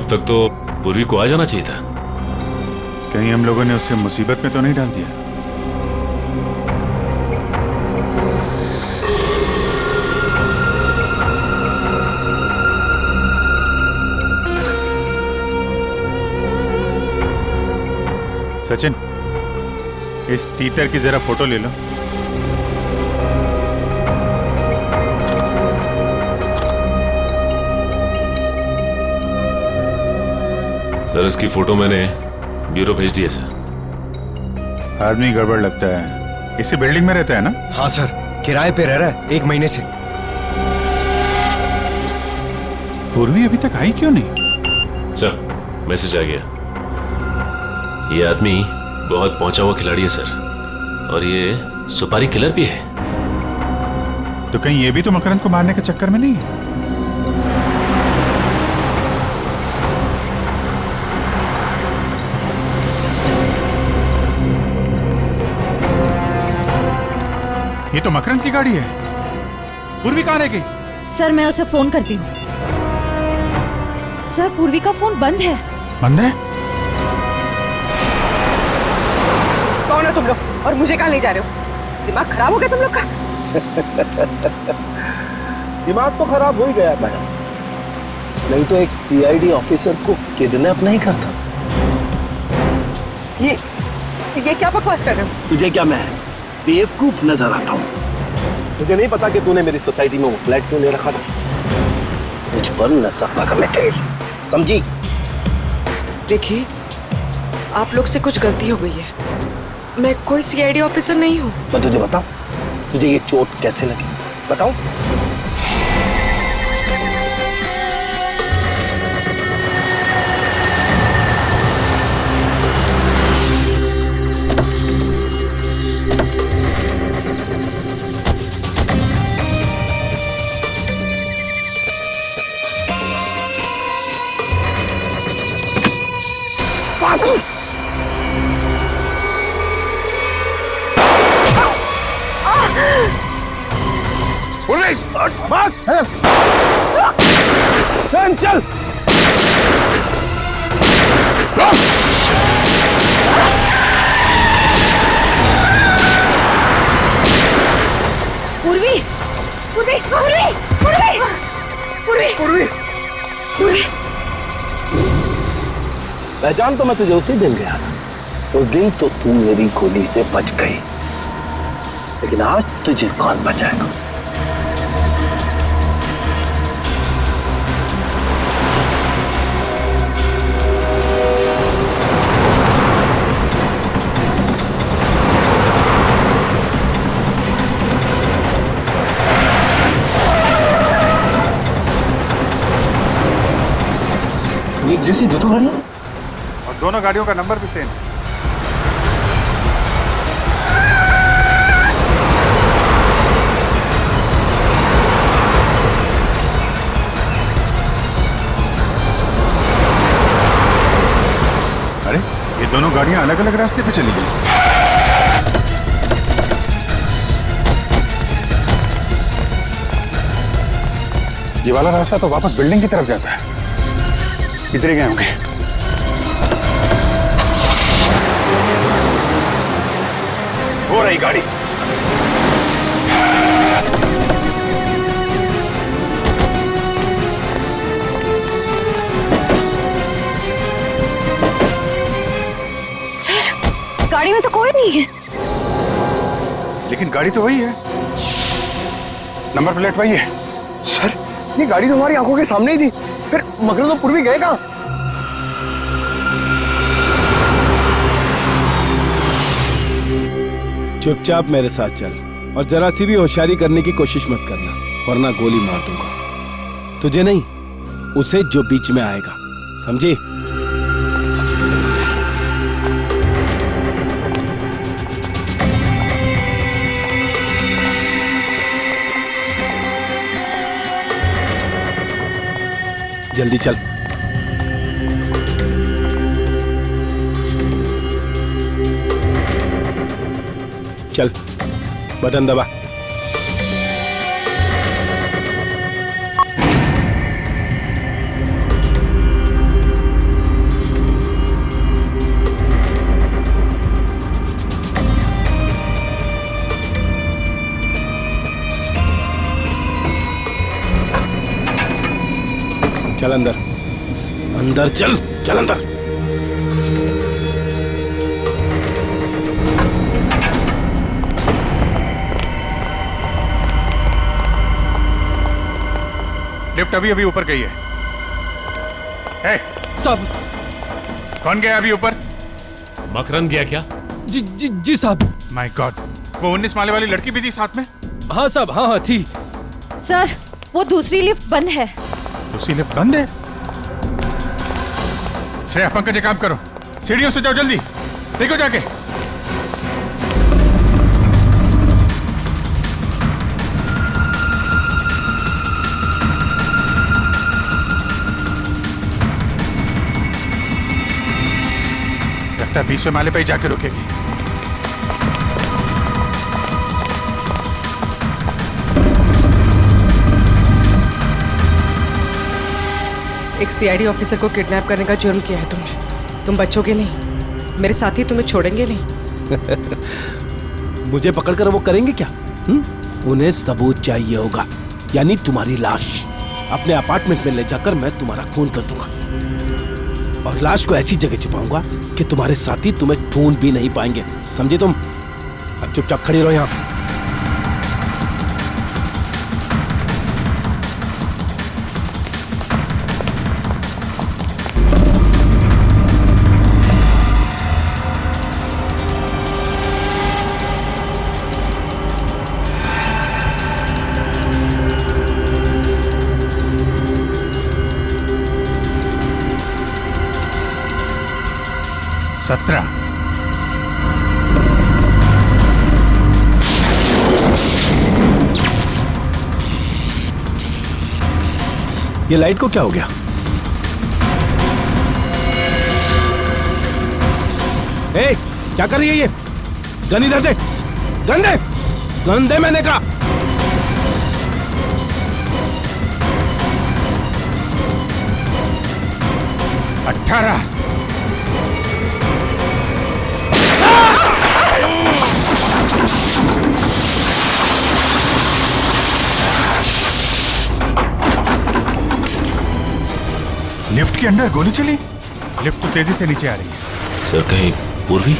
अब तक तो पूर्वी को आ जाना चाहिए था। कहीं हम लोगों ने उससे मुसीबत में तो नहीं डाल दिया? सचिन, इस तीतर की जरा फोटो ले लो। सर इसकी फोटो मैंने ब्यूरो भेज दी है सर। आदमी गड़बड़ लगता है। इसी बिल्डिंग में रहता है ना? हाँ सर, किराए पे रह रहा है 1 महीने से। पूर्वी अभी तक आई क्यों नहीं? सर मैसेज आ गया। ये आदमी बहुत पहुंचा हुआ खिलाड़ी है सर, और ये सुपारी किलर भी है। तो कहीं ये भी तो मकरंद को मारने के चक्कर में नहीं है? ये तो मकरंद की गाड़ी है। पूर्वी कहाँ रह गई? सर मैं उसे फोन करती हूँ। सर पूर्वी का फोन बंद है। बंद है? कौन हो तुम लोग और मुझे कहाँ ले जा रहे हो? दिमाग खराब हो गया तुम लोग का? दिमाग तो खराब हो ही गया मैडम, नहीं तो एक सीआईडी ऑफिसर को किडनैप नहीं करता। ये क्या बकवास कर रहे हो? तुझे क्या मैं बेवकूफ नजर आता हूँ? मुझे नहीं पता कि तूने मेरी सोसाइटी में वो फ्लैट क्यों ले रखा था। मुझ पर नजर रखने के लिए, समझी? देखिए, आप लोग से कुछ गलती हो गई है। मैं कोई सीआईडी ऑफिसर नहीं हूँ। मैं तुझे बताऊं, तुझे ये चोट कैसे लगी बताऊं? चल पूर्वी, पूर्वी, पूर्वी, पूर्वी, पूर्वी, पूर्वी, पूर्वी। पहचान तो मैं तुझे उसी दिन गया था। उस दिन तो तू मेरी गोली से बच गई, लेकिन आज तुझे कौन बचाएगा? एक जैसी दो गाड़ियां, और दोनों गाड़ियों का नंबर भी सेम। अरे ये दोनों गाड़ियां अलग अलग रास्ते पे चली गई। ये वाला रास्ता तो वापस बिल्डिंग की तरफ जाता है। इधर ही गए होंगे। हो रही गाड़ी। सर गाड़ी में तो कोई नहीं है। लेकिन गाड़ी तो वही है, नंबर प्लेट वही है। सर ये गाड़ी तो हमारी आंखों के सामने ही थी, फिर मकरंद और पूर्वी गए कहाँ? चुपचाप मेरे साथ चल और जरा सी भी होशियारी करने की कोशिश मत करना, वरना गोली मार दूंगा। तुझे नहीं, उसे जो बीच में आएगा, समझी? जल्दी चल। चल, बटन दबा। चल अंदर, अंदर चल, चल अंदर। लिफ्ट अभी अभी ऊपर गई है। साहब। कौन गया अभी ऊपर? मकरंद गया क्या? जी साहब। माय गॉड, वो 19 माले वाली लड़की भी थी साथ में? हाँ साहब, हाँ थी। सर, वो दूसरी लिफ्ट बंद है। दूसरी लिफ्ट बंद है? श्रेया, पंकज, एक काम करो, सीढ़ियों से जाओ, जल्दी देखो जाके। लगता है 20वें माले पे ही जाके रुकेगी। एक सीआईडी ऑफिसर को किडनैप करने का जुर्म किया है तुमने। तुम बचोगे नहीं, मेरे साथी तुम्हें छोड़ेंगे नहीं। मुझे पकड़कर वो करेंगे क्या? उन्हें सबूत चाहिए होगा, यानी तुम्हारी लाश। अपने अपार्टमेंट में ले जाकर मैं तुम्हारा खून कर दूंगा और लाश को ऐसी जगह छुपाऊंगा कि तुम्हारे साथी तुम्हें ढूंढ भी नहीं पाएंगे। समझे तुम? अब चुपचाप खड़ी रहो यहां। ये लाइट को क्या हो गया? ए, क्या कर रही है ये? गन इधर दे, गन दे, गन दे मैंने कहा। अठारह। लिफ्ट के अंदर गोली चली? लिफ्ट तो तेजी से नीचे आ रही है। सर, कहीं पूर्वी?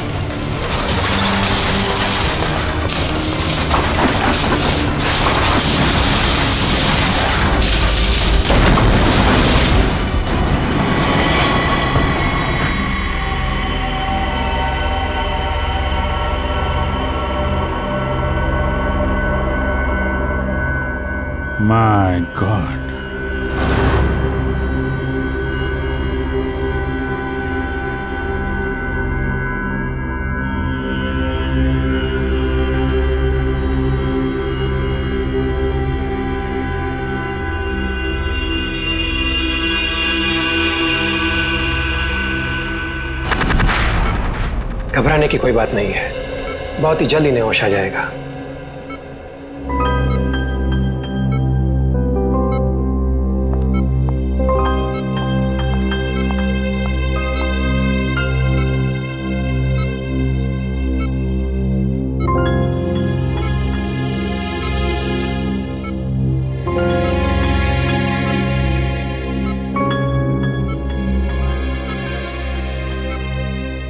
My God. घबराने की कोई बात नहीं है, बहुत ही जल्द इन्हें होश आ जाएगा।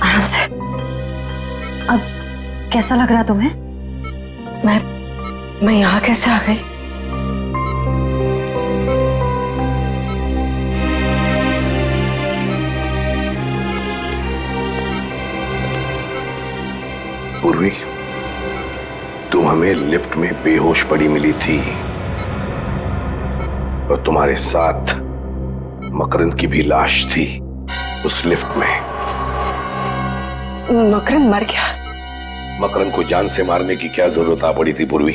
आराम से। अब कैसा लग रहा तुम्हें? मैं यहाँ कैसे आ गई? पूर्वी, तुम हमें लिफ्ट में बेहोश पड़ी मिली थी और तुम्हारे साथ मकरंद की भी लाश थी उस लिफ्ट में। मकरंद मर गया? मकरंद को जान से मारने की क्या जरूरत आ पड़ी थी पूर्वी?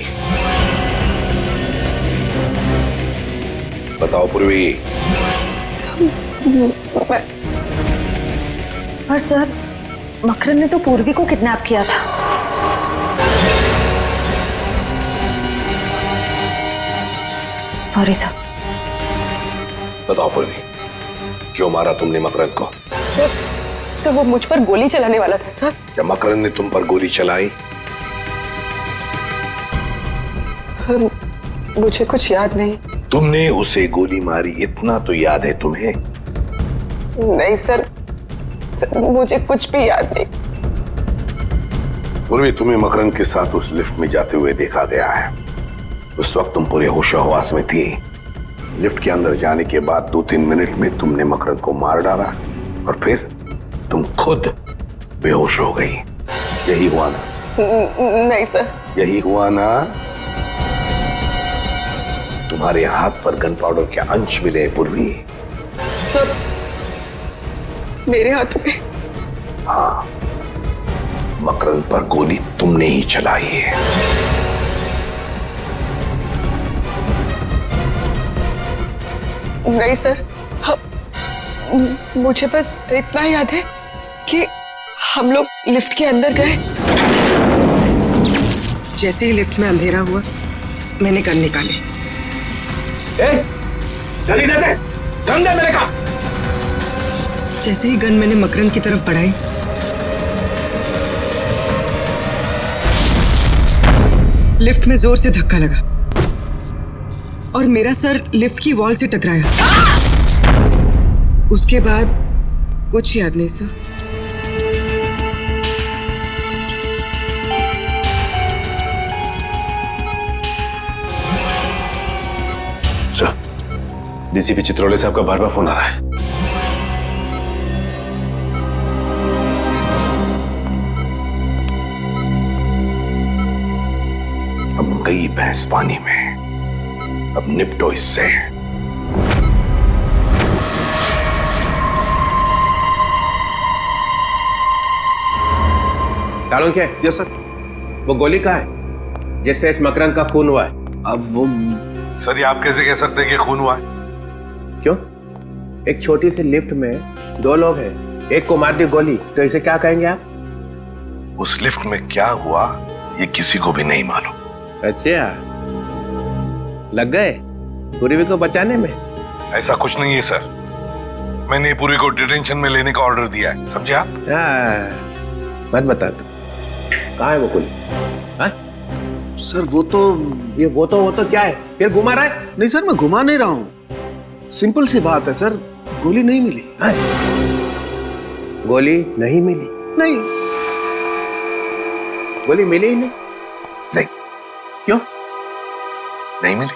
बताओ पूर्वी। पर सर, मकरंद ने तो पूर्वी को किडनैप किया था। Sorry sir. बताओ पूर्वी, क्यों मारा तुमने मकरंद को? सर वो मुझ पर गोली चलाने वाला था सर। क्या मकरंद ने तुम पर गोली चलाई? सर मुझे कुछ याद नहीं। तुमने उसे गोली मारी इतना तो याद है तुम्हें? नहीं सर, मुझे कुछ भी याद नहीं। पूर्वी, तुम्हें मकरंद के साथ उस लिफ्ट में जाते हुए देखा गया है। उस वक्त तुम पूरे होशो-हवास में थी। लिफ्ट के अंदर जाने के बाद 2-3 मिनट में तुमने मकरंद को मार डाला और फिर तुम खुद बेहोश हो गई। यही हुआ ना? नहीं सर। यही हुआ ना? तुम्हारे हाथ पर गन पाउडर के अंश मिले पूर्वी। सर, मेरे हाथों पे? हाँ, मकरंद पर गोली तुमने ही चलाई है। नहीं सर, मुझे बस इतना याद है कि हम लोग लिफ्ट के अंदर गए। जैसे ही लिफ्ट में अंधेरा हुआ, मैंने गन निकाली। जल्दी दे दे, गन दे मेरे का। जैसे ही गन मैंने मकरंद की तरफ बढ़ाई, लिफ्ट में जोर से धक्का लगा और मेरा सर लिफ्ट की वॉल से टकराया। उसके बाद कुछ याद नहीं सर। सर, डीसीपी चित्रोले साहब का बार बार फोन आ रहा है। अब गई भैंस पानी में, अब निपटो इससे। चाणक्य। Yes sir. वो गोली कहाँ है जिससे इस मकरंद का खून हुआ है? अब वो सर, ये आप कैसे कह सकते हैं कि खून हुआ है? क्यों? एक छोटी सी लिफ्ट में 2 लोग हैं, एक को मार दी गोली, तो इसे क्या कहेंगे आप? उस लिफ्ट में क्या हुआ ये किसी को भी नहीं मालूम। अच्छा, लग गए पूर्वी को बचाने में? ऐसा कुछ नहीं है सर, मैंने पूर्वी को डिटेंशन में लेने का ऑर्डर दिया है, समझे आप? मत बता तू, कहाँ है वो गोली? सर वो तो क्या है? फिर घुमा रहा है? नहीं सर, मैं घुमा नहीं रहा हूँ। सिंपल सी बात है सर, गोली नहीं मिली। गोली नहीं मिली? नहीं, गोली मिली ही नहीं? नहीं। क्यों नहीं मिली?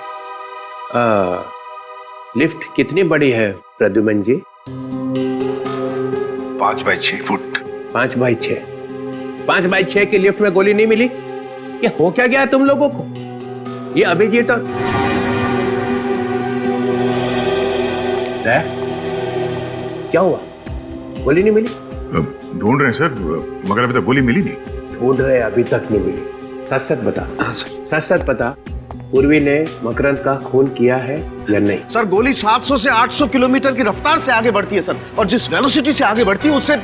लिफ्ट कितनी बड़ी है प्रद्युमन जी? 5x6 foot. 5x6? 5x6 की लिफ्ट में गोली नहीं मिली? ये हो क्या गया है तुम लोगों को? ये अभिजीत और क्या हुआ? गोली नहीं मिली? ढूंढ रहे हैं सर, मगर अभी तक गोली मिली नहीं। ढूंढ रहे, अभी तक नहीं मिली? सच सच बता। सच सच बता, पूर्वी ने मकरंद का खून किया है या नहीं? सर गोली 700 से 800 किलोमीटर की रफ्तार से आगे बढ़ती है सर, और जिस वेलोसिटी से आगे बढ़ती है उससे।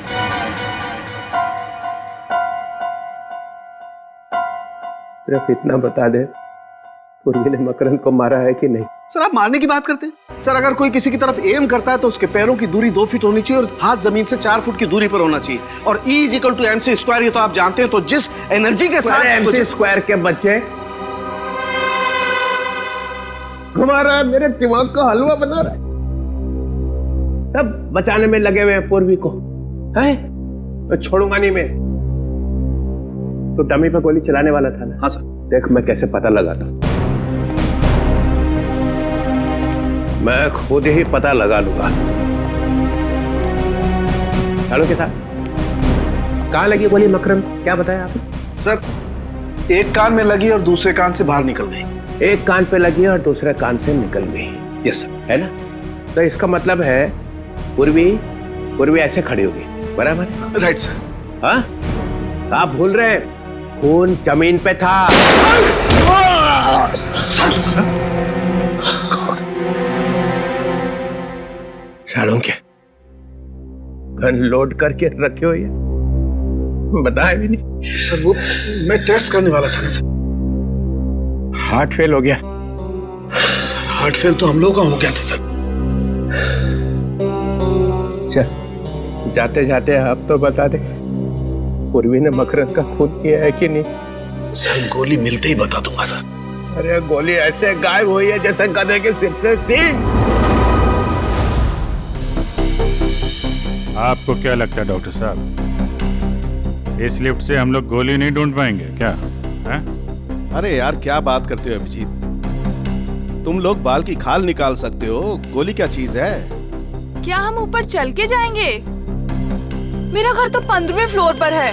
सिर्फ इतना बता दे, पूर्वी ने मकरंद को मारा है कि नहीं? सर आप मारने की बात करते हैं? सर अगर कोई किसी की तरफ एम करता है तो उसके पैरों की दूरी 2 फीट होनी चाहिए और हाथ जमीन से 4 फुट की दूरी पर होना चाहिए, और E = mc², ये तो आप जानते हैं। तो जिस एनर्जी के साथ mc² के बच्चे घुमा रहा है, मेरे दिमाग का हलवा बना रहा है। तब बचाने में लगे हुए हैं पूर्वी को, हैं? मैं छोड़ूंगा नहीं मैं। तो डमी पे गोली चलाने वाला था ना? हाँ सर। देख मैं कैसे पता लगाता हूं, मैं खुद ही पता लगा लूंगा। चलो के साथ कहां लगी गोली मकरंद, क्या बताया आपने? सर एक कान में लगी और दूसरे कान से बाहर निकल गई। एक कान पे लगी और दूसरे कान से निकल गई। Yes sir. है ना? तो इसका मतलब है पूर्वी ऐसे खड़ी होगी, बराबर है? Right sir. हाँ, आप भूल रहे हैं, खून जमीन पे था। चाणक्य, गन लोड करके रखे हो, ये बताया भी नहीं। सर वो मैं टेस्ट करने वाला था ना सर। हार्ट फेल हो गया? सर हार्ट फेल तो हम लोगों का हो गया था सर। चल, जाते जाते आप तो बता दे, पूर्वी ने मकरंद का खून किया है कि नहीं? सर गोली मिलते ही बता दूंगा सर। अरे गोली ऐसे गायब हुई है जैसे गधे के सिर से सींग। आपको क्या लगता है डॉक्टर साहब, इस लिफ्ट से हम लोग गोली नहीं ढूंढ पाएंगे क्या? है? अरे यार क्या बात करते हो अभिजीत, तुम लोग बाल की खाल निकाल सकते हो, गोली क्या चीज है? क्या हम ऊपर चल के जाएंगे? मेरा घर तो 15वें फ्लोर पर है,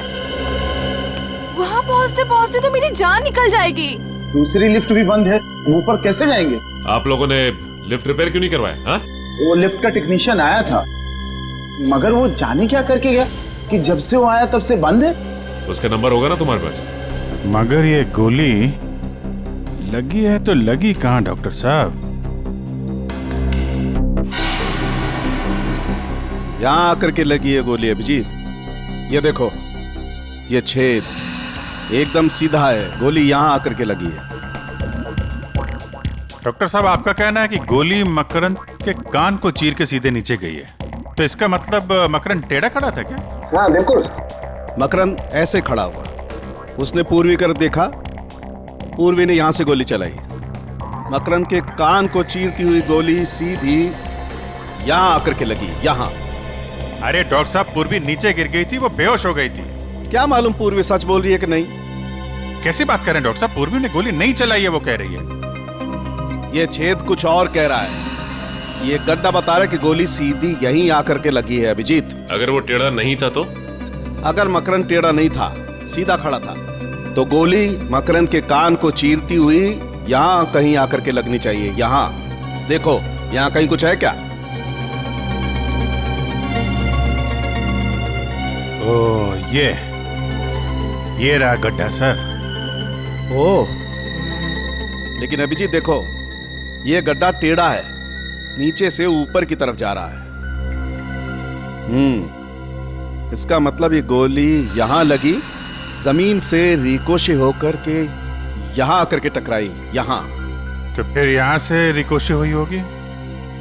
वहाँ पहुँचते पहुँचते तो मेरी जान निकल जाएगी। दूसरी लिफ्ट भी बंद है, हम ऊपर कैसे जाएंगे? आप लोगों ने लिफ्ट रिपेयर क्यों नहीं करवाया? हाँ? वो लिफ्ट का टेक्नीशियन आया था, मगर वो जाने क्या करके गया कि जब से वो आया तब से बंद है। उसका नंबर होगा ना तुम्हारे पास? मगर ये गोली लगी है तो लगी कहाँ डॉक्टर साहब? यहाँ आकर के लगी है गोली अभिजीत। ये देखो, ये छेद एकदम सीधा है, गोली यहाँ आकर के लगी है। डॉक्टर साहब आपका कहना है कि गोली मकरंद के कान को चीर के सीधे नीचे गई है, तो इसका मतलब मकरंद टेढ़ा खड़ा था क्या? हाँ बिल्कुल, मकरंद ऐसे खड़ा हुआ, उसने पूर्वी कर देखा, पूर्वी ने यहां से गोली चलाई, मकरंद के कान को चीरती हुई गोली सीधी यहां आकर के लगी, यहां। अरे डॉक्टर साहब, पूर्वी नीचे गिर गई थी, वो बेहोश हो गई थी। क्या मालूम पूर्वी सच बोल रही है कि नहीं। कैसी बात कर रहे हैं डॉक्टर साहब, पूर्वी ने गोली नहीं चलाई है वो कह रही है। ये छेद कुछ और कह रहा है, ये गड्ढा बता रहा है कि गोली सीधी यहीं आकर के लगी है अभिजीत। अगर वो टेढ़ा नहीं था तो? अगर मकरंद टेढ़ा नहीं था, सीधा खड़ा था, तो गोली मकरंद के कान को चीरती हुई यहां कहीं आकर के लगनी चाहिए। यहां देखो, यहां कहीं कुछ है क्या? ओह, ये रहा गड्ढा सर। ओह, लेकिन अभिजीत देखो, ये गड्ढा टेढ़ा है, नीचे से ऊपर की तरफ जा रहा है। इसका मतलब ये गोली यहां लगी, जमीन से रिकोशे होकर के यहां आकर के टकराई, यहां। तो फिर यहां से रिकोशे हुई होगी?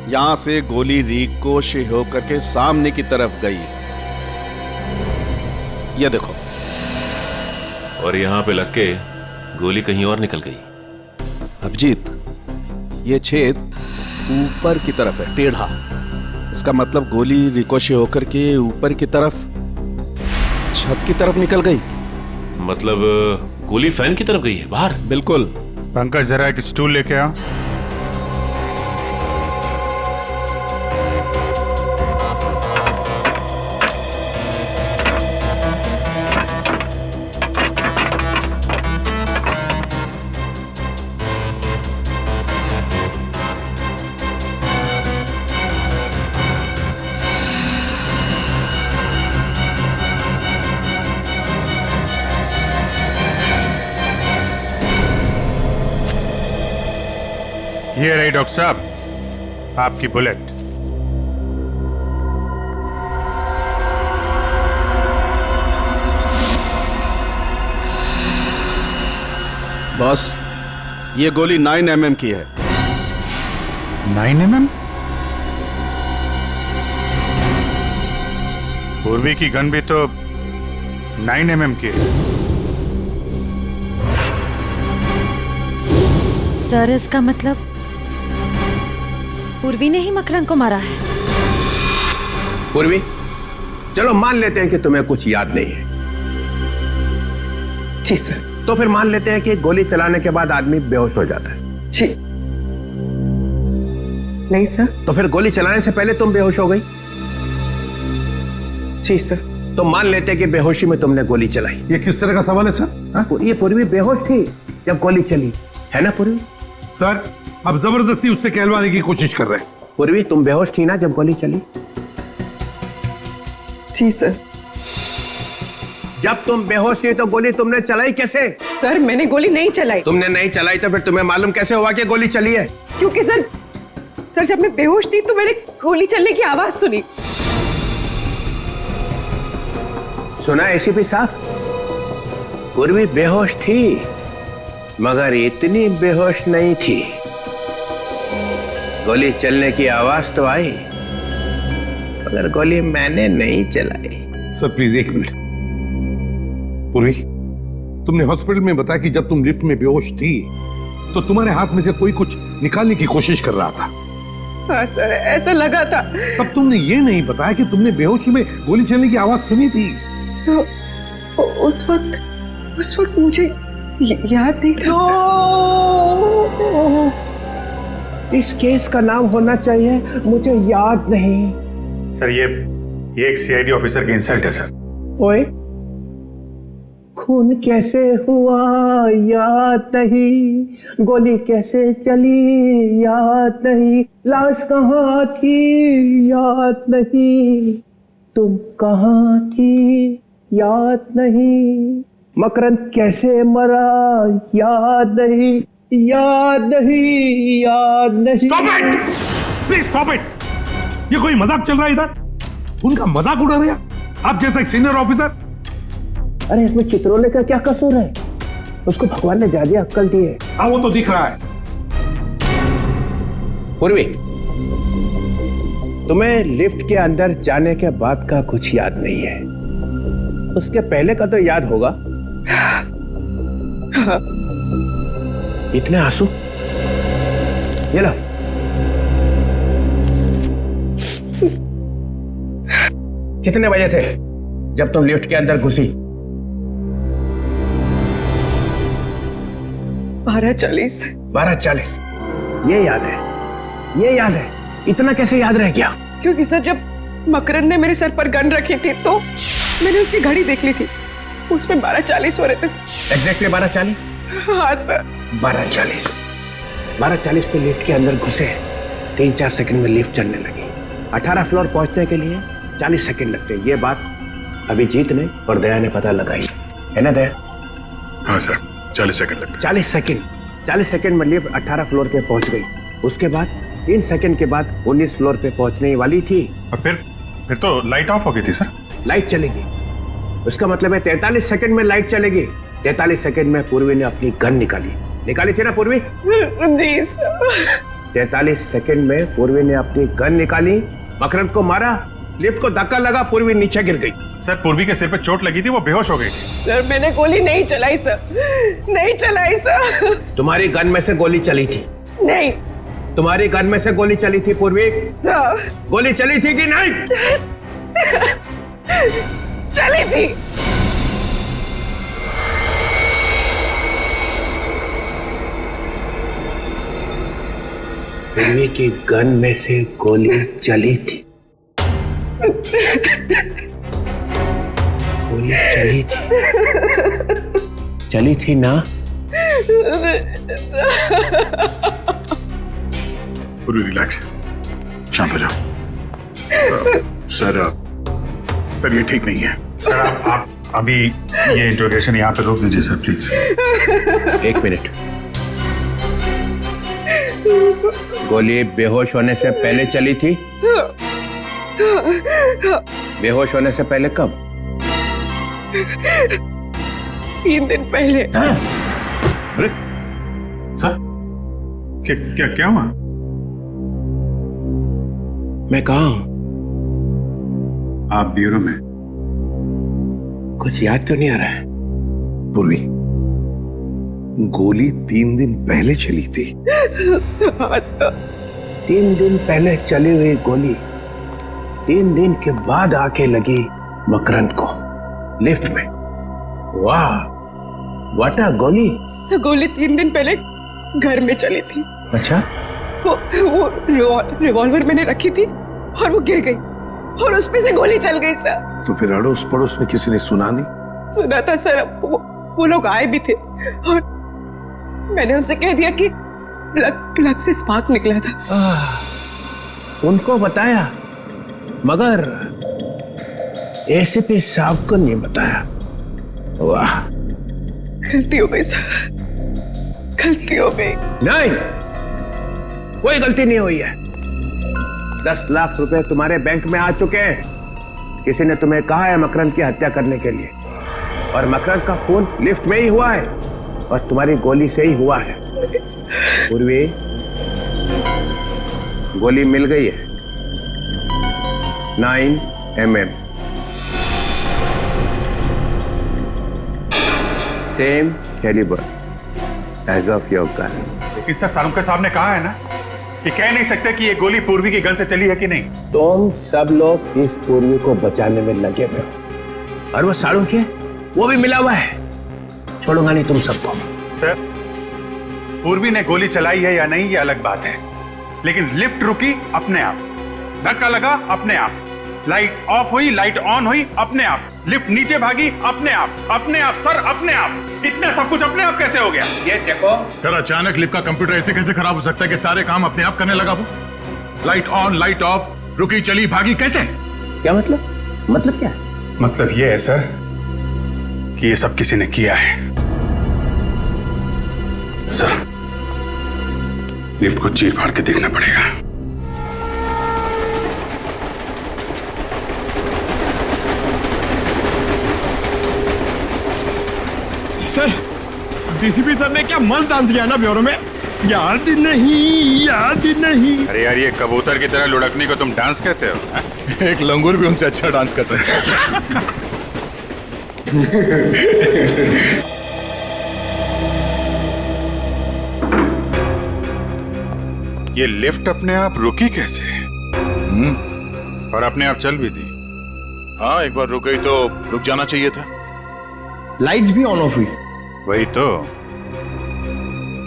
यहां से गोली रिकोशे होकर के सामने की तरफ गई, ये देखो। और यहाँ पे लग के गोली कहीं और निकल गई। अभिजीत, ये छेद ऊपर की तरफ है, टेढ़ा, इसका मतलब गोली रिकोशे होकर के ऊपर की तरफ, छत की तरफ निकल गई। मतलब गोली फैन की तरफ गई है, बाहर? बिल्कुल। पंकज, जरा एक स्टूल लेके आओ। ये रही डॉक्टर साहब आपकी बुलेट। बॉस, ये गोली 9 mm की है। 9 mm? पूर्वी की गन भी तो 9 mm की है। सर, इसका मतलब पूर्वी ने ही मकरंद को मारा है। पूर्वी, चलो मान लेते हैं कि तुम्हें कुछ याद नहीं है। जी सर। तो फिर मान लेते हैं कि गोली चलाने के बाद आदमी बेहोश हो जाता है। जी नहीं सर। तो फिर गोली चलाने से पहले तुम बेहोश हो गई? जी सर। तो मान लेते हैं कि बेहोशी में तुमने गोली चलाई। ये किस तरह का सवाल है सर? ये पूर्वी बेहोश थी जब गोली चली, है ना पूर्वी? सर, अब जबरदस्ती उससे कहलवाने की कोशिश कर रहे हैं। पूर्वी, तुम बेहोश थी ना जब गोली चली? जी सर। जब तुम बेहोश थी तो गोली तुमने चलाई कैसे? सर, मैंने गोली नहीं चलाई। तुमने नहीं चलाई तो फिर तुम्हें मालूम कैसे हुआ कि गोली चली है? क्योंकि सर जब मैं बेहोश थी तो मैंने गोली चलने की आवाज सुनी। सुना एसीपी साहब? पूर्वी बेहोश थी, मगर इतनी बेहोश नहीं थी। गोली चलने की आवाज तो आई, मगर गोली मैंने नहीं चलाई। सर प्लीज एक मिनट। पूर्वी, तुमने हॉस्पिटल में बताया कि जब तुम लिफ्ट में बेहोश थी तो तुम्हारे हाथ में से कोई कुछ निकालने की कोशिश कर रहा था। हाँ सर, ऐसा लगा था। तब तुमने ये नहीं बताया कि तुमने बेहोशी में गोली चलने की आवाज सुनी थी। सर उस वक्त मुझे याद नहीं था। इस केस का नाम होना चाहिए मुझे याद नहीं। सर ये एक सीआईडी ऑफिसर की इंसल्ट है सर। ओए, खून कैसे हुआ याद नहीं, गोली कैसे चली याद नहीं, लाश कहाँ थी याद नहीं, तुम कहाँ थी याद नहीं, मकरंद कैसे मरा याद नहीं, याद नहीं, याद नहीं। Stop it! Please stop it! ये कोई मजाक चल रहा है इधर? उनका मजाक उड़ा रहे हैं आप जैसा एक सीनियर ऑफिसर। अरे इसमें चित्रोले का क्या कसूर है? उसको भगवान ने ज्यादा अक्ल दी है। हाँ वो तो दिख रहा है। पूर्वी, तुम्हें लिफ्ट के अंदर जाने के बाद का कुछ याद नहीं है, उसके पहले का तो याद होगा। इतने आंसू? ये लो। कितने बजे थे जब तुम लिफ्ट के अंदर घुसी? 12:40। 12:40। ये याद है, ये याद है। इतना कैसे याद रह गया? क्योंकि सर जब मकरंद ने मेरे सर पर गन रखी थी तो मैंने उसकी घड़ी देख ली थी, उसमें 12:40 हो रहे थे। एग्जैक्टली 12:40? हाँ सर। 12:40। 12:40 पे लिफ्ट के अंदर घुसे, 3-4 सेकंड में लिफ्ट चलने लगी। 18 फ्लोर पहुंचने के लिए 40 सेकंड लगते। ये बात अभिजीत ने और दया ने पता लगाई है ना दया? हाँ सर, 40 सेकंड लगते। 40 सेकंड में लिफ्ट 18 फ्लोर पे पहुंच गई। उसके बाद 3 सेकंड के बाद 19 फ्लोर पे पहुंचने वाली थी। और फिर तो लाइट ऑफ हो गई थी सर। लाइट चलेगी, उसका मतलब है 43 सेकंड में लाइट चलेगी। 43 सेकंड में पूर्वी ने अपनी गन निकाली थी ना पूर्वी? जी सर। 43 सेकंड में पूर्वी ने अपनी गन निकाली, मकरंद को मारा, लिफ्ट को धक्का लगा, पूर्वी नीचे गिर गई। सर पूर्वी के सिर पे चोट लगी थी, वो बेहोश हो गई थी। सर मैंने गोली नहीं चलाई सर, नहीं चलाई सर। तुम्हारी गन में से गोली चली थी? नहीं। तुम्हारी गन में से गोली चली थी पूर्वी? सर गोली चली थी कि नहीं? चली थी। पूर्वी की गन में से गोली चली थी। गोली चली थी ना? पूरी रिलैक्स, शांत हो जाओ। सर ये ठीक नहीं है। सर आप अभी ये इंट्रोगेशन यहाँ पे रोक दीजिए सर प्लीज। 1 मिनट। गोली बेहोश होने से पहले चली थी? बेहोश होने से पहले कब? 3 दिन पहले। अरे सर क्या हुआ? मैं कहाँ हूं? आप ब्यूरो में। कुछ याद तो नहीं आ रहा है। पूर्वी, गोली 3 दिन पहले चली थी। हाँ सर। 3 दिन पहले चली हुई गोली 3 दिन के बाद आके लगी मकरंद को लिफ्ट में। वाह, वाटा गोली। सर गोली 3 दिन पहले घर में चली थी। अच्छा? वो रिवॉल्वर मैंने रखी थी और वो गिर गई और उसमें से गोली चल गई सर। तो फिर अड़ोस पड़ोस में किसी ने सुना नहीं? सुना था सर, वो लोग आए भी थे और मैंने उनसे कह दिया कि प्लग से स्पार्क निकला था। उनको बताया मगर एसीपी साहब को नहीं बताया। वाह, गलती हो गई सर, गलती हो गई। नहीं, कोई गलती नहीं हुई है। 10 लाख रुपए तुम्हारे बैंक में आ चुके हैं। किसी ने तुम्हें कहा है मकरंद की हत्या करने के लिए, और मकरंद का खून लिफ्ट में ही हुआ है और तुम्हारी गोली से ही हुआ है। पूर्वी, गोली मिल गई है 9 mm, same calibre as of your gun. लेकिन सर सारुंका साहब ने कहा है ना कि कह नहीं सकते कि ये गोली पूर्वी की गन से चली है कि नहीं। तुम सब लोग इस पूर्वी को बचाने में लगे हुए हो और वो सारुंके वो भी मिला हुआ है। छोड़ूंगा नहीं तुम सबको। सर पूर्वी ने गोली चलाई है या नहीं ये अलग बात है, लेकिन लिफ्ट रुकी अपने आप, धक्का लगा अपने आप, लाइट ऑफ हुई लाइट ऑन हुई अपने आप, लिफ्ट नीचे भागी अपने आप सर अपने आप। इतना सब कुछ अपने आप कैसे हो गया? ये देखो सर, अचानक लिफ्ट का कंप्यूटर ऐसे कैसे खराब हो सकता है कि सारे काम अपने आप करने लगा? वो लाइट ऑन लाइट ऑफ, रुकी चली भागी, कैसे? क्या मतलब क्या है? मतलब ये है सर कि ये सब किसी ने किया है। सर लिफ्ट को चीर फाड़ के देखना पड़ेगा। सर डीसीपी सर ने क्या मस्त डांस किया ना ब्यूरो में। याद नहीं। अरे यार ये कबूतर की तरह लुढ़कने को तुम डांस कहते हो? एक लंगूर भी उनसे अच्छा डांस कर सकता है। ये लिफ्ट अपने आप रुकी कैसे? और अपने आप चल भी दी। हाँ, एक बार रुक गई तो रुक जाना चाहिए था। लाइट्स भी ऑन ऑफ हुई। वही तो।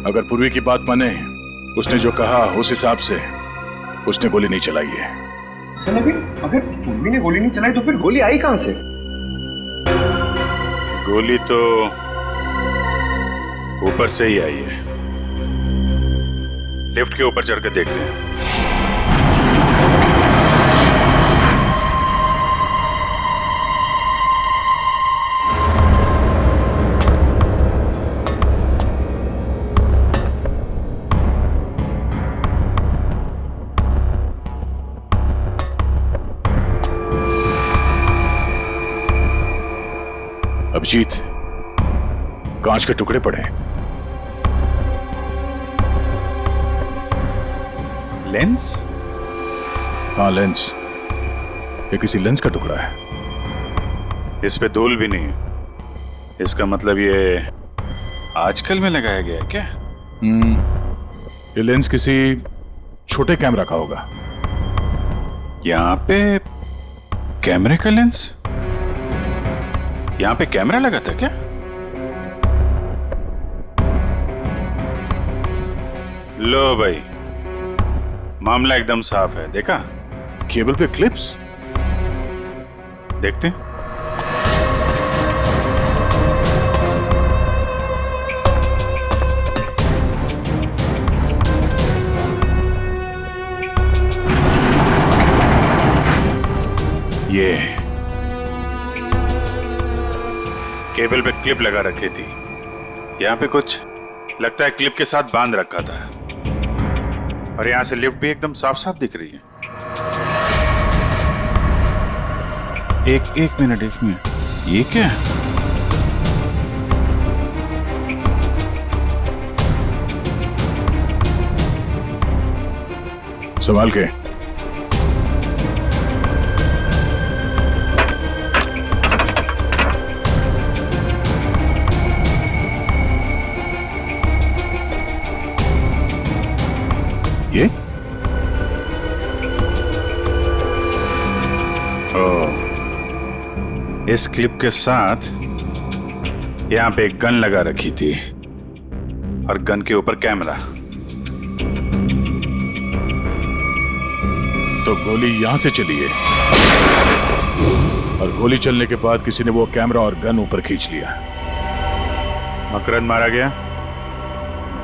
अगर पूर्वी की बात माने, उसने जो कहा उस हिसाब से उसने गोली नहीं चलाई है। सर अगर पूर्वी ने गोली नहीं चलाई तो फिर गोली आई कहां से? गोली तो ऊपर से ही आई है। लिफ्ट के ऊपर चढ़कर देखते हैं। अभिजीत, कांच के टुकड़े पड़े। लेंस? हाँ, लेंस। ये किसी लेंस का टुकड़ा है। इस पे धूल भी नहीं। इसका मतलब ये आजकल में लगाया गया है क्या? ये लेंस किसी छोटे कैमरा का होगा। यहाँ पे कैमरे का लेंस? यहाँ पे कैमरा लगा था क्या? लो भाई, मामला एकदम साफ है। देखा? केबल पे क्लिप्स। देखते हैं। ये केबल पे क्लिप लगा रखी थी। यहाँ पे कुछ लगता है क्लिप के साथ बांध रखा था। और यहाँ से लिफ्ट भी एकदम साफ साफ दिख रही है। एक मिनट ये क्या है? संभाल के। ये इस क्लिप के साथ यहां पे एक गन लगा रखी थी और गन के ऊपर कैमरा। तो गोली यहां से चली है और गोली चलने के बाद किसी ने वो कैमरा और गन ऊपर खींच लिया। मकरंद मारा गया,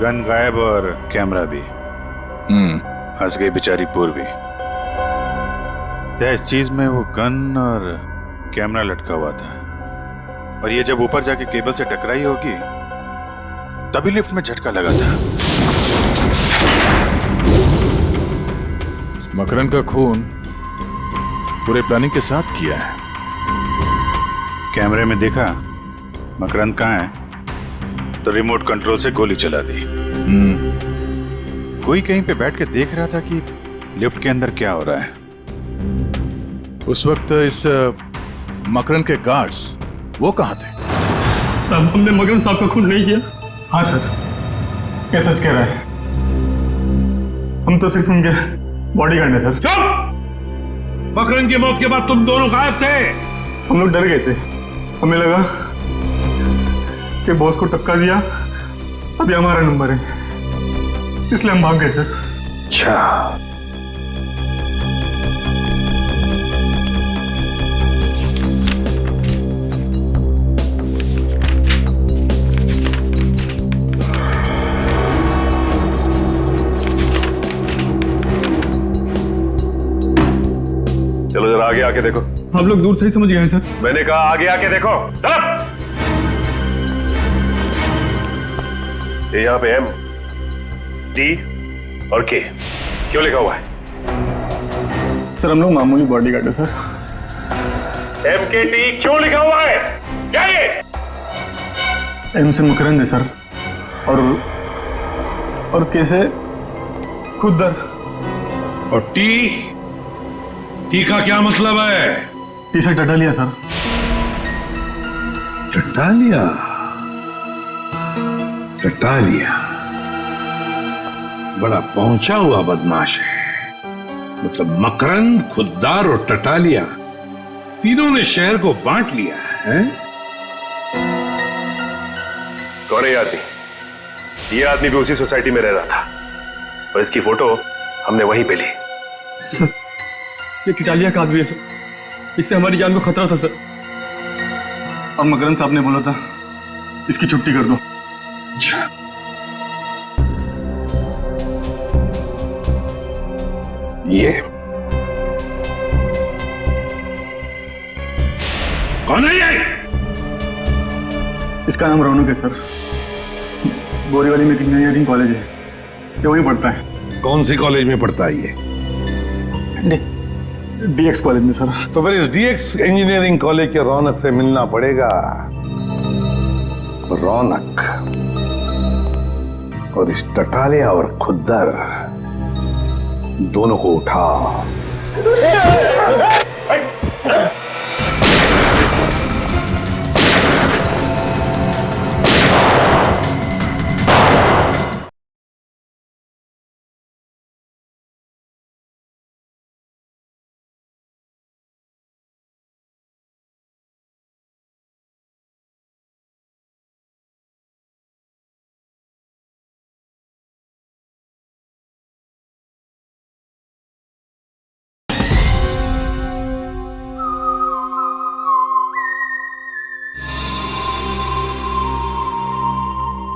गन गायब और कैमरा भी। हंस गई बेचारी पूर्वी। इस चीज में वो गन और कैमरा लटका हुआ था और ये जब ऊपर जाके केबल से टकराई होगी तभी लिफ्ट में झटका लगा था। मकरंद का खून पूरे प्लानिंग के साथ किया है। कैमरे में देखा मकरंद कहाँ है तो रिमोट कंट्रोल से गोली चला दी। कोई कहीं पे बैठ के देख रहा था कि लिफ्ट के अंदर क्या हो रहा है। उस वक्त इस मकरंद के गार्ड्स वो कहाँ थे? साहब, हमने मकरंद साहब का खून नहीं किया। हाँ सर, ये सच कह रहा है। हम तो सिर्फ उनके बॉडीगार्ड हैं सर। चुप! मकरन की मौत के बाद तुम दोनों गायब थे। हम लोग डर गए थे, हमें लगा कि बॉस को टपका दिया, अभी हमारा नंबर है, इसलिए हम भाग गए सर। अच्छा, चलो जरा आगे आके देखो। आप लोग दूर से ही समझ गए हैं सर। मैंने कहा आगे आके देखो। चलो। ये यहाँ पे M, D और K क्यों लिखा हुआ है? सर हम लोग मामूली बॉडीगार्ड है सर। MKT क्यों लिखा हुआ है? क्या ये? एम से मकरंद है सर, और के से खुदर। और टी का क्या मतलब है? टी से टटालिया सर। टटालिया? टटालिया बड़ा पहुंचा हुआ बदमाश है। मतलब मकरंद, खुद्दार और टटालिया तीनों ने शहर को बांट लिया है। कौन है ये आदमी? ये आदमी भी उसी सोसाइटी में रह रहा था और इसकी फोटो हमने वहीं पे ली। सर ये टिटालिया का आदमी है सर, इससे हमारी जान को खतरा था सर, और मकरंद साहब ने बोला था इसकी छुट्टी कर दो। ये कौन है ये? इसका नाम रौनक है सर, बोरीवली में इंजीनियरिंग कॉलेज है, ये वहीं पढ़ता है। कौन सी कॉलेज में पढ़ता है ये? DX कॉलेज में सर। तो फिर इस DX इंजीनियरिंग कॉलेज के रौनक से मिलना पड़ेगा। रौनक और इस टटालिया और खुद्दर दोनों को उठा।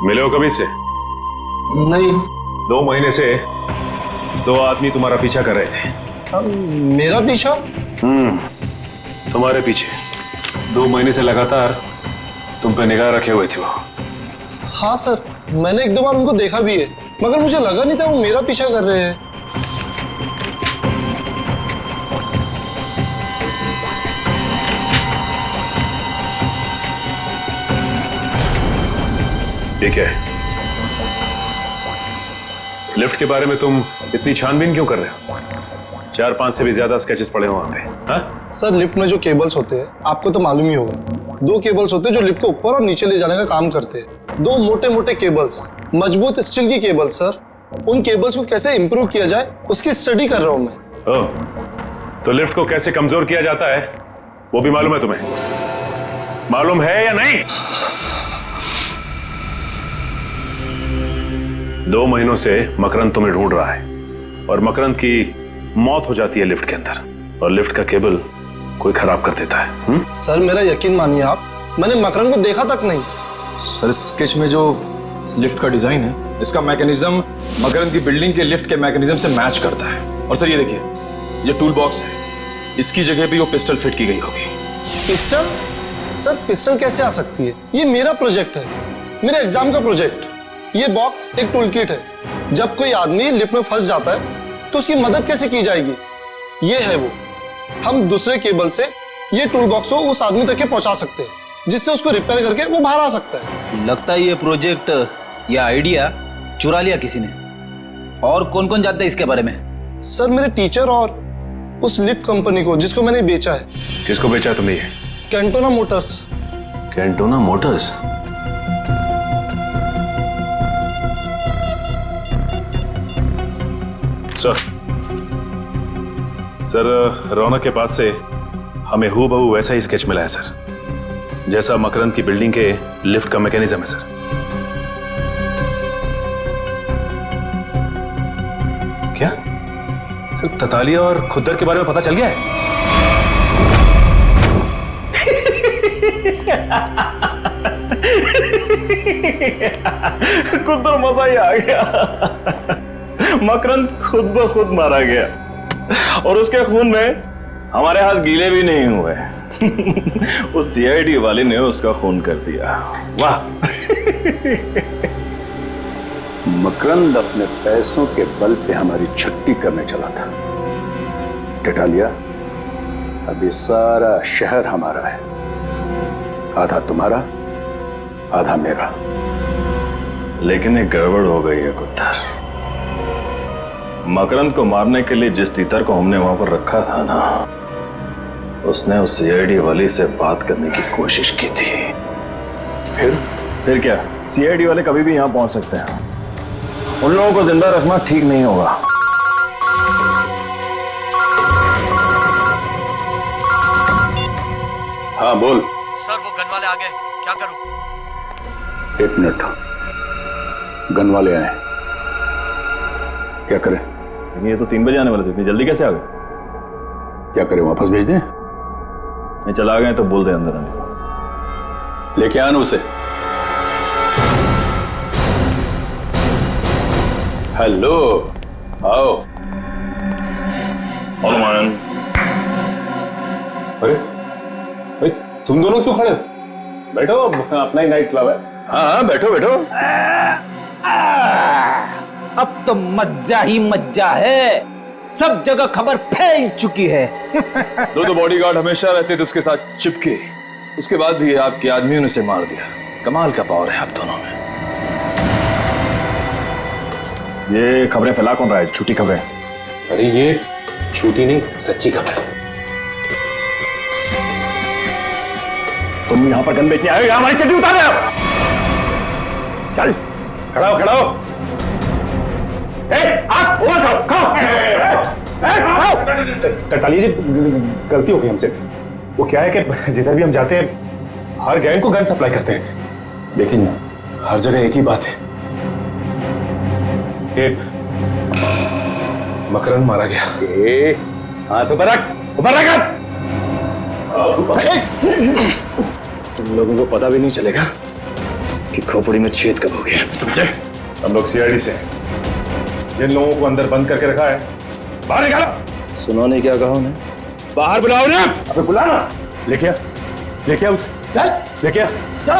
मिले हो कभी से? नहीं। 2 महीने से 2 आदमी तुम्हारा पीछा कर रहे थे। मेरा पीछा? तुम्हारे पीछे 2 महीने से लगातार तुम पे निगाह रखे हुए थे वो। हाँ सर, मैंने 1-2 बार उनको देखा भी है, मगर मुझे लगा नहीं था वो मेरा पीछा कर रहे हैं। ठीक है, लिफ्ट के बारे में तुम इतनी छानबीन क्यों कर रहे हो? 4-5 से भी ज्यादा स्केचेस पड़े हो वहां पे। हाँ? सर लिफ्ट में जो केबल्स होते हैं आपको तो मालूम ही होगा, 2 केबल्स होते हैं जो लिफ्ट को ऊपर और नीचे ले जाने का काम करते हैं। 2 मोटे मोटे केबल्स, मजबूत स्टील की केबल्स सर। उन केबल्स को कैसे इंप्रूव किया जाए उसकी स्टडी कर रहा हूं मैं। ओह, तो लिफ्ट को कैसे कमजोर किया जाता है वो भी मालूम है तुम्हें? मालूम है या नहीं? 2 महीनों से मकरंद तुम्हें ढूंढ रहा है और मकरंद की मौत हो जाती है लिफ्ट के अंदर, और लिफ्ट का केबल कोई खराब कर देता है। सर मेरा यकीन मानिए आप, मैंने मकरंद को देखा तक नहीं। सर स्केच में जो लिफ्ट का डिजाइन है, इसका मैकेनिज्म मकरंद की बिल्डिंग के लिफ्ट के मैकेनिज्म से मैच करता है। और सर ये देखिए, ये टूल बॉक्स है, इसकी जगह भी वो पिस्टल फिट की गई होगी। पिस्टल? सर पिस्टल कैसे आ सकती है? ये मेरा प्रोजेक्ट है, मेरे एग्जाम का प्रोजेक्ट। ये बॉक्स एक टूल किट है, जब कोई आदमी लिफ्ट में फंस जाता है तो उसकी मदद कैसे की जाएगी, ये है वो। हम दूसरे केबल से ये टूल बॉक्स को उस आदमी तक के पहुंचा सकते हैं, जिससे उसको रिपेयर करके वो बाहर आ सकता है। लगता है ये प्रोजेक्ट या आइडिया चुरा लिया किसी ने। और कौन कौन जानता है इसके बारे में? सर मेरे टीचर और उस लिफ्ट कंपनी को जिसको मैंने बेचा है। किसको बेचा है तुमने ये? Cantona motors. Cantona motors? Sir Raunak के पास से हमें हूबहू वैसा ही स्केच मिला है सर, जैसा मकरंद की बिल्डिंग के लिफ्ट का मैकेनिज्म है सर। क्या सर ततालिया और खुद्दर के बारे में पता चल गया है? खुद तो मजा ही आ गया। मकरंद खुद ब खुद मारा गया और उसके खून में हमारे हाथ गीले भी नहीं हुए। उस सीआईडी वाले ने उसका खून कर दिया। वाह। मकरंद अपने पैसों के बल पे हमारी छुट्टी करने चला था। टेटालिया, अब ये सारा शहर हमारा है, आधा तुम्हारा आधा मेरा। लेकिन एक गड़बड़ हो गई है कुत्तर। मकरंद को मारने के लिए जिस तीतर को हमने वहां पर रखा था ना, उसने उस सीआईडी वाली से बात करने की कोशिश की थी। फिर क्या, सीआईडी वाले कभी भी यहां पहुंच सकते हैं। उन लोगों को जिंदा रखना ठीक नहीं होगा। हाँ बोल। सर वो गन वाले आ गए, क्या करूं? 1 मिनट, गन वाले आए, क्या करें? ये तो 3 बजे आने वाले थे, इतनी जल्दी कैसे आ गए? क्या करें, वापस भेज दें? नहीं, चला गए तो बोल दे अंदर आने को। लेके आना उसे। हेलो, आओ। अरे तुम दोनों क्यों खड़े? बैठो, अपना ही नाइट क्लब है। हाँ बैठो बैठो। अब तो मज्जा ही मज्जा है, सब जगह खबर फैल चुकी है। दो बॉडीगार्ड हमेशा रहते थे उसके साथ चिपके, उसके बाद भी आपके आदमियों ने उसे मार दिया। कमाल का पावर है आप दोनों में। ये खबरें फैला कौन रहा है? झूठी खबरें। अरे ये झूठी नहीं, सच्ची खबर है। तुम यहां पर गन बेचने आए, हमारी चड्डी उतार रहे हो। चल खड़ा हो, खड़ा हो। टटालिया जी, गलती हो गई हमसे। वो क्या है कि जिधर भी हम जाते हैं हर गैंग को गन सप्लाई करते हैं, लेकिन हर जगह एक ही बात है कि मकरंद मारा गया। हाँ तो ऊपर रख। तुम लोगों को पता भी नहीं चलेगा कि खोपड़ी में छेद कब हो गया, समझे? हम लोग सीआईडी से हैं, जिन लोगों को अंदर बंद करके रखा है बाहर निकालो। सुनो नहीं क्या कहा उन्हें? बाहर बुलाओ ना। अबे बुलाना। लेके आ उसे। चल लेके आ। चल।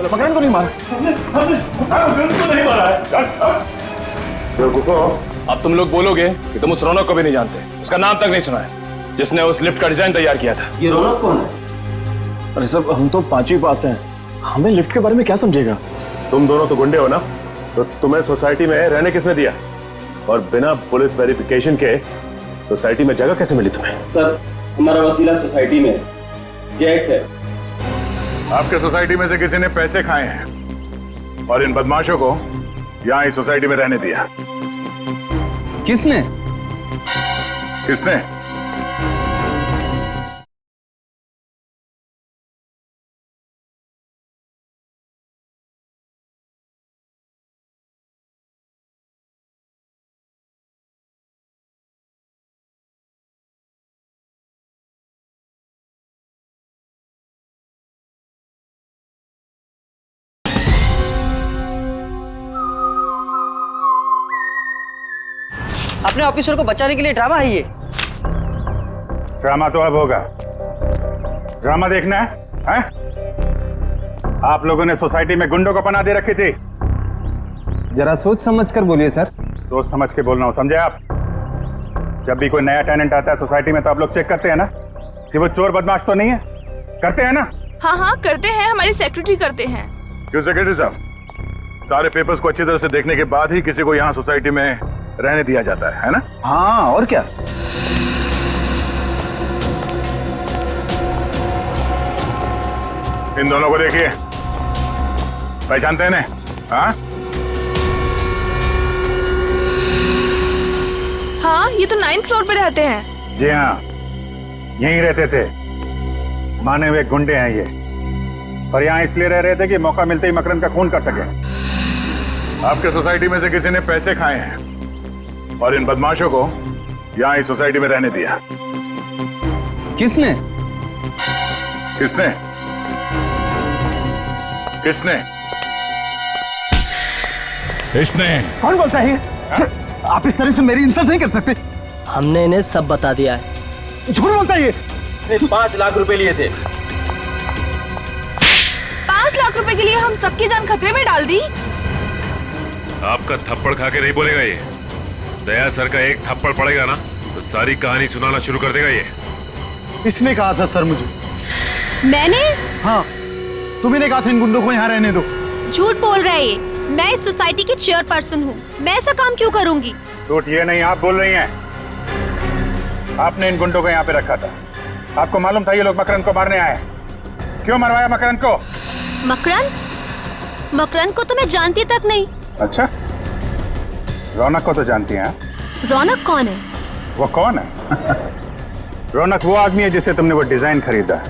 मकरंद को नहीं मारा। अब तुम लोग बोलोगे कि तुम उस रौनक को भी नहीं जानते, उसका नाम तक नहीं सुना है, जिसने उस लिफ्ट का डिजाइन तैयार किया था। ये रौनक कौन है? अरे सब हम तो 5वीं पास हैं, हमें लिफ्ट के बारे में क्या समझेगा? तुम दोनों तो गुंडे हो ना, तो तुम्हें सोसाइटी में रहने किसने दिया? और बिना पुलिस वेरिफिकेशन के सोसाइटी में जगह कैसे मिली तुम्हें? सर हमारा वसीला सोसाइटी में जैक है। आपके सोसाइटी में से किसी ने पैसे खाए हैं और इन बदमाशों को यहाँ इस सोसाइटी में रहने दिया? किसने? किसने? अपने ऑफिसर को बचाने के लिए ड्रामा है ये। ड्रामा तो अब होगा। ड्रामा देखना है? आप लोगों ने सोसाइटी में गुंडों को पनाह दे रखी थी। जरा सोच समझ कर बोलिए सर। सोच समझ के बोलना हो, समझे आप? जब भी कोई नया टेनेंट आता है सोसाइटी में तो आप लोग चेक करते हैं ना कि वो चोर बदमाश तो नहीं है? करते हैं ना? हाँ हाँ करते हैं, हमारी सेक्रेटरी करते हैं। क्यों सेक्रेटरी साहब? सारे पेपर्स को अच्छी तरह से देखने के बाद ही किसी को यहाँ सोसाइटी में रहने दिया जाता है ना? हाँ और क्या। इन दोनों को देखिए, पहचानते हैं ना? हाँ हाँ, ये तो 9th फ्लोर पे रहते हैं। जी हाँ, यहीं रहते थे। माने हुए गुंडे हैं ये, और यहाँ इसलिए रह रहे थे कि मौका मिलते ही मकरंद का खून कर सके। आपके सोसाइटी में से किसी ने पैसे खाए हैं और इन बदमाशों को यहाँ इस सोसाइटी में रहने दिया। किसने? किसने? किसने? किसने? कौन बोलता है? आप इस तरह से मेरी इंसल्ट नहीं कर सकते। हमने इन्हें सब बता दिया है। झूठ बोलता है ये। 5 लाख रुपए लिए थे। 5 लाख रुपए के लिए हम सबकी जान खतरे में डाल दी। आपका थप्पड़ खा के नहीं बोलेगा ये। दया सर का एक थप्पड़ पड़ेगा ना तो सारी कहानी सुनाना शुरू कर देगा ये। इसने कहा था सर मुझे। मैंने? हाँ, तुम्ही कहा था इन गुंडों को यहाँ रहने दो। झूठ बोल रहा है ये। मैं इस सोसाइटी की चेयरपर्सन हूँ, मैं ऐसा काम क्यों करूंगी? झूठ ये नहीं, आप बोल रही हैं। आपने इन गुंडों को यहाँ पे रखा था। आपको मालूम था ये लोग मकरंद को मारने आए। क्यों मरवाया मकरंद को? मकरंद? मकरंद को तो मैं जानती तक नहीं। अच्छा, रौनक को तो जानती हैं? रौनक कौन है? वो कौन है? रौनक वो आदमी है जिसे तुमने वो डिजाइन खरीदा,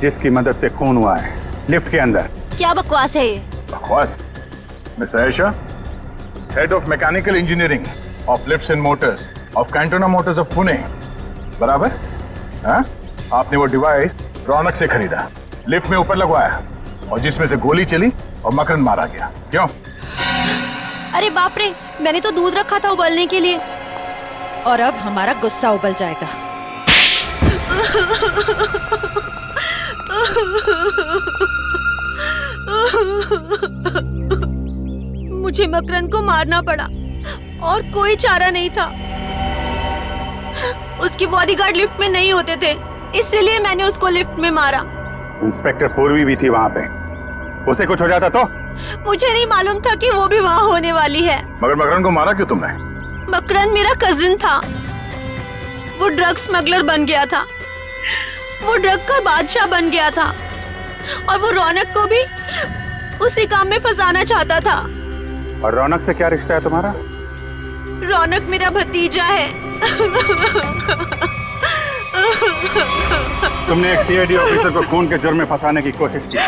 जिसकी मदद से खून हुआ है लिफ्ट के अंदर। क्या बकवास है ये? बकवास? Miss Ayesha, head of mechanical engineering of lifts and Motors of Cantona Motors of Pune, बराबर? हाँ? आपने वो डिवाइस रौनक से खरीदा, लिफ्ट में ऊपर लगवाया और जिसमें से गोली चली और मकरंद मारा गया। क्यों? अरे बाप रे, मैंने तो दूध रखा था उबलने के लिए। और अब हमारा गुस्सा उबल जाएगा। मुझे मकरंद को मारना पड़ा और कोई चारा नहीं था। उसकी बॉडीगार्ड लिफ्ट में नहीं होते थे, इसलिए मैंने उसको लिफ्ट में मारा। इंस्पेक्टर पूर्वी भी थी वहाँ पे, उसे कुछ हो जाता तो? मुझे नहीं मालूम था कि वो भी वहाँ होने वाली है। मगर मकरंद को मारा क्यों तुमने? मकरंद मेरा कजिन था, वो ड्रग स्मगलर बन गया था, वो ड्रग का बादशाह बन गया था और वो रौनक को भी उसी काम में फंसाना चाहता था। और रौनक से क्या रिश्ता है तुम्हारा? रौनक मेरा भतीजा है। तुमने एक सीआईडी ऑफिसर को खून के जुर्म में फंसाने की कोशिश की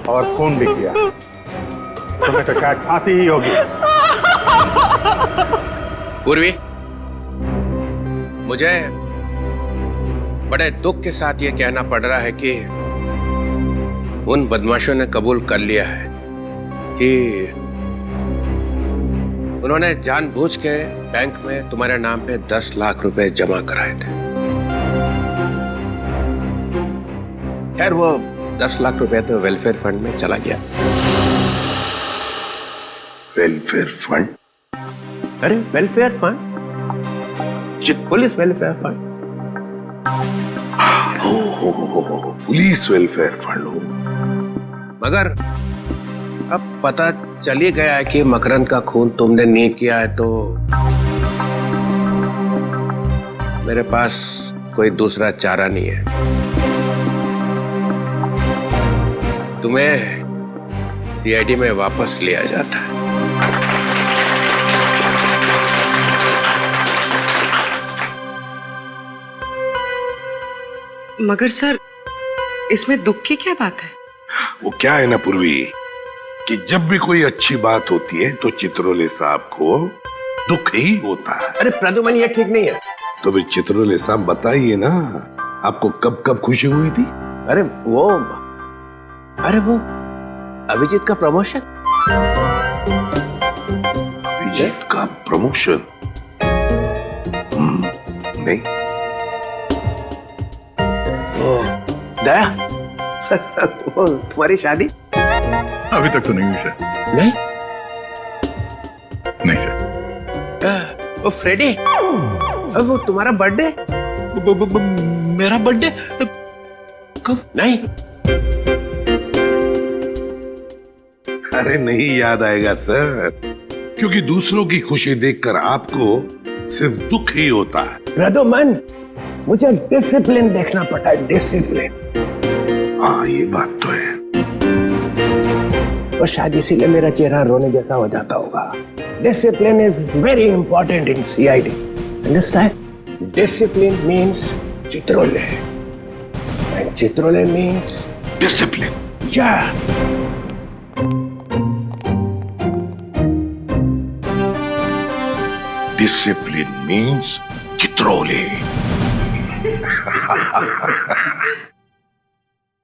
और खून भी किया। तुम्हें तो शायद फांसी ही होगी। पूर्वी, मुझे बड़े दुख के साथ ये कहना पड़ रहा है कि उन बदमाशों ने कबूल कर लिया है कि उन्होंने जानबूझ के बैंक में तुम्हारे नाम पे 10 लाख रुपए जमा कराए थे। खैर वो 10 लाख रुपए तो वेलफेयर फंड में चला गया। Welfare fund? अरे welfare fund, police welfare fund. Police welfare fund हो। मगर अब पता चल ही गया है कि मकरंद का खून तुमने नहीं किया है, तो मेरे पास कोई दूसरा चारा नहीं है। तुम्हें सीआईडी में वापस लिया जाता है। मगर सर इसमें दुख की क्या बात है? वो क्या है ना पूर्वी कि जब भी कोई अच्छी बात होती है तो चित्रोले साहब को दुख ही होता है। अरे प्रदुमन, ये ठीक नहीं है। तो फिर चित्रोले साहब बताइए ना, आपको कब कब खुशी हुई थी? अरे वो अभिजीत का प्रमोशन। अभिजीत का प्रमोशन? नहीं। दया वो तुम्हारी शादी? अभी तक तो नहीं हुई सर। नहीं नहीं सर। वो फ्रेडी, वो तुम्हारा बर्थडे? मेरा बर्थडे कब? नहीं। अरे नहीं याद आएगा सर, क्योंकि दूसरों की खुशी देखकर आपको सिर्फ दुख ही होता है। प्रदुमन, मुझे डिसिप्लिन देखना पड़ता है, डिसिप्लिन। हाँ ये बात तो है। और शायद इसीलिए मेरा चेहरा रोने जैसा हो जाता होगा। Discipline is very important in CID. Understand? Discipline means Chitrole and Chitrole means discipline. या डिसिप्लिन मीन्स चित्रोले।